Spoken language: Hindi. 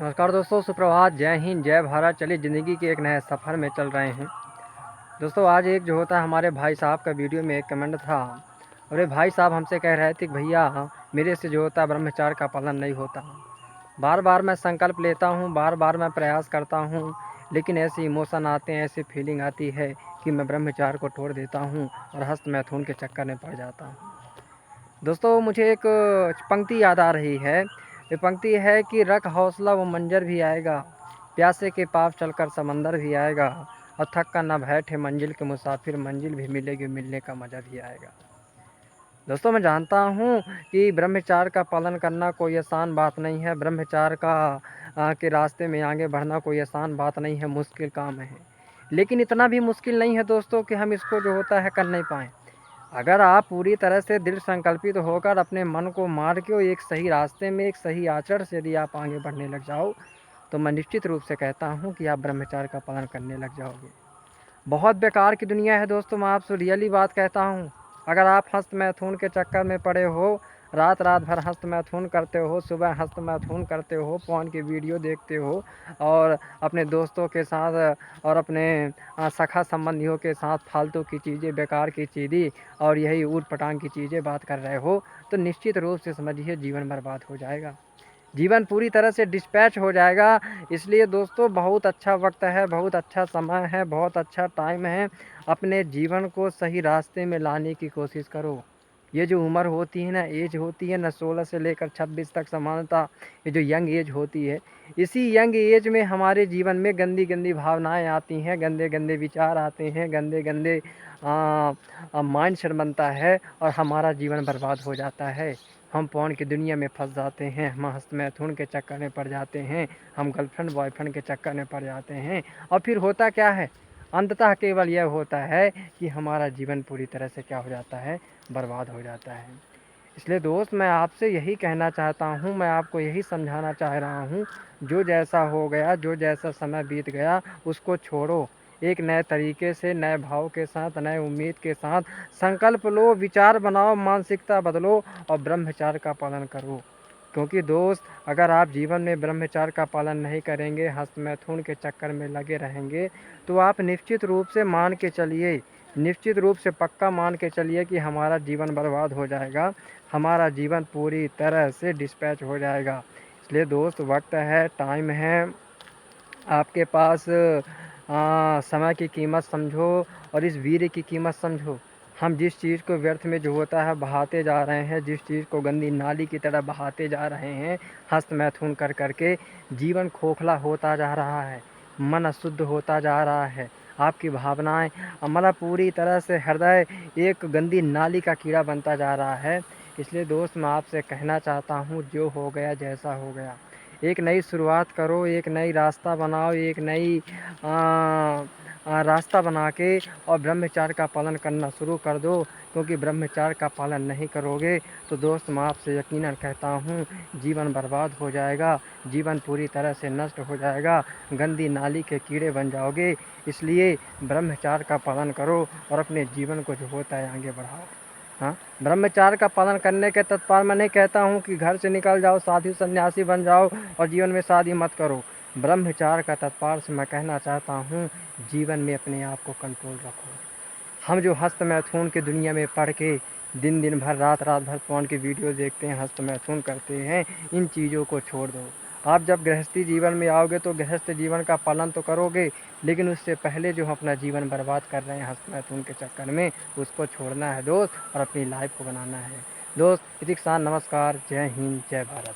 नमस्कार दोस्तों, सुप्रभात, जय हिंद, जय भारत। चलिए ज़िंदगी के एक नए सफ़र में चल रहे हैं। दोस्तों आज एक जो होता है हमारे भाई साहब का वीडियो में एक कमेंट था। और ये भाई साहब हमसे कह रहे थे कि भैया मेरे से जो होता है ब्रह्मचार्य का पालन नहीं होता। बार बार मैं संकल्प लेता हूँ, बार बार मैं प्रयास करता हूँ, लेकिन ऐसे इमोशन आते हैं, ऐसी फीलिंग आती है कि मैं ब्रह्मचार्य को तोड़ देता हूँ और हस्त मैथुन के चक्कर में पड़ जाता हूँ। दोस्तों मुझे एक पंक्ति याद आ रही है। ये पंक्ति है कि रख हौसला वो मंजर भी आएगा, प्यासे के पास चलकर समंदर भी आएगा, और थक कर न बैठे मंजिल के मुसाफिर, मंजिल भी मिलेगी, मिलने का मज़ा भी आएगा। दोस्तों मैं जानता हूँ कि ब्रह्मचार्य का पालन करना कोई आसान बात नहीं है। ब्रह्मचार्य के रास्ते में आगे बढ़ना कोई आसान बात नहीं है, मुश्किल काम है। लेकिन इतना भी मुश्किल नहीं है दोस्तों कि हम इसको जो होता है कर नहीं पाएँ। अगर आप पूरी तरह से दृढ़ संकल्पित होकर अपने मन को मार के एक सही रास्ते में, एक सही आचरण से यदि आप आगे बढ़ने लग जाओ, तो मैं निश्चित रूप से कहता हूँ कि आप ब्रह्मचार्य का पालन करने लग जाओगे। बहुत बेकार की दुनिया है दोस्तों, मैं आपसे रियली बात कहता हूँ। अगर आप हस्त मैथुन के चक्कर में पड़े हो, रात रात भर हस्त मैथुन करते हो, सुबह हस्त मैथुन करते हो, फ़ोन की वीडियो देखते हो, और अपने दोस्तों के साथ और अपने सखा संबंधियों के साथ फालतू की चीज़ें, बेकार की चीज़ें और यही ऊट पटांग की चीज़ें बात कर रहे हो, तो निश्चित रूप से समझिए जीवन बर्बाद हो जाएगा। जीवन पूरी तरह से डिस्पैच हो जाएगा। इसलिए दोस्तों बहुत अच्छा वक्त है, बहुत अच्छा समय है, बहुत अच्छा टाइम है। अपने जीवन को सही रास्ते में लाने की कोशिश करो। ये जो उम्र होती है ना, एज होती है ना, 16 से लेकर 26 तक समानता, ये जो यंग एज होती है, इसी यंग एज में हमारे जीवन में गंदी गंदी भावनाएं आती हैं, गंदे गंदे विचार आते हैं, गंदे गंदे माइंड सेट बनता है और हमारा जीवन बर्बाद हो जाता है। हम पौन की दुनिया में फंस जाते हैं, हम हस्त मैथुन के चक्कर में पड़ जाते हैं, हम गर्लफ्रेंड बॉयफ्रेंड के चक्कर में पड़ जाते हैं। और फिर होता क्या है, अंततः केवल यह होता है कि हमारा जीवन पूरी तरह से क्या हो जाता है, बर्बाद हो जाता है। इसलिए दोस्त मैं आपसे यही कहना चाहता हूँ, मैं आपको यही समझाना चाह रहा हूँ, जो जैसा हो गया, जो जैसा समय बीत गया उसको छोड़ो। एक नए तरीके से, नए भाव के साथ, नए उम्मीद के साथ संकल्प लो, विचार बनाओ, मानसिकता बदलो और ब्रह्मचार्य का पालन करो। क्योंकि दोस्त अगर आप जीवन में ब्रह्मचार्य का पालन नहीं करेंगे, हस्त मैथुन के चक्कर में लगे रहेंगे, तो आप निश्चित रूप से मान के चलिए, निश्चित रूप से पक्का मान के चलिए कि हमारा जीवन बर्बाद हो जाएगा, हमारा जीवन पूरी तरह से डिस्पैच हो जाएगा। इसलिए दोस्त वक्त है, टाइम है आपके पास, समय की कीमत समझो और इस वीर्य की कीमत समझो। हम जिस चीज़ को व्यर्थ में जो होता है बहाते जा रहे हैं, जिस चीज़ को गंदी नाली की तरह बहाते जा रहे हैं, हस्त मैथुन कर करके जीवन खोखला होता जा रहा है, मन अशुद्ध होता जा रहा है, आपकी भावनाएं मतलब पूरी तरह से हृदय एक गंदी नाली का कीड़ा बनता जा रहा है। इसलिए दोस्त मैं आपसे कहना चाहता हूँ, जो हो गया जैसा हो गया, एक नई शुरुआत करो, एक नई रास्ता बनाओ, एक नई रास्ता बना के और ब्रह्मचार्य का पालन करना शुरू कर दो। क्योंकि ब्रह्मचार्य का पालन नहीं करोगे तो दोस्त मैं आपसे यकीनन कहता हूँ जीवन बर्बाद हो जाएगा, जीवन पूरी तरह से नष्ट हो जाएगा, गंदी नाली के कीड़े बन जाओगे। इसलिए ब्रह्मचार्य का पालन करो और अपने जीवन को जो होता है आगे बढ़ाओ। हाँ, ब्रह्मचार्य का पालन करने के तत्पर मैं नहीं कहता हूँ कि घर से निकल जाओ, साधु सन्यासी बन जाओ और जीवन में शादी मत करो। ब्रह्मचार्य का तत्पर से मैं कहना चाहता हूँ जीवन में अपने आप को कंट्रोल रखो। हम जो हस्त मैथुन की दुनिया में पढ़ के दिन दिन भर, रात रात भर फ़ोन की वीडियो देखते हैं, हस्त मैथुन करते हैं, इन चीज़ों को छोड़ दो। आप जब गृहस्थी जीवन में आओगे तो गृहस्थ जीवन का पालन तो करोगे, लेकिन उससे पहले जो हम अपना जीवन बर्बाद कर रहे हैं हस्त मैथुन के चक्कर में, उसको छोड़ना है दोस्त और अपनी लाइफ को बनाना है। दोस्त इतिक साथ नमस्कार, जय हिंद, जय भारत।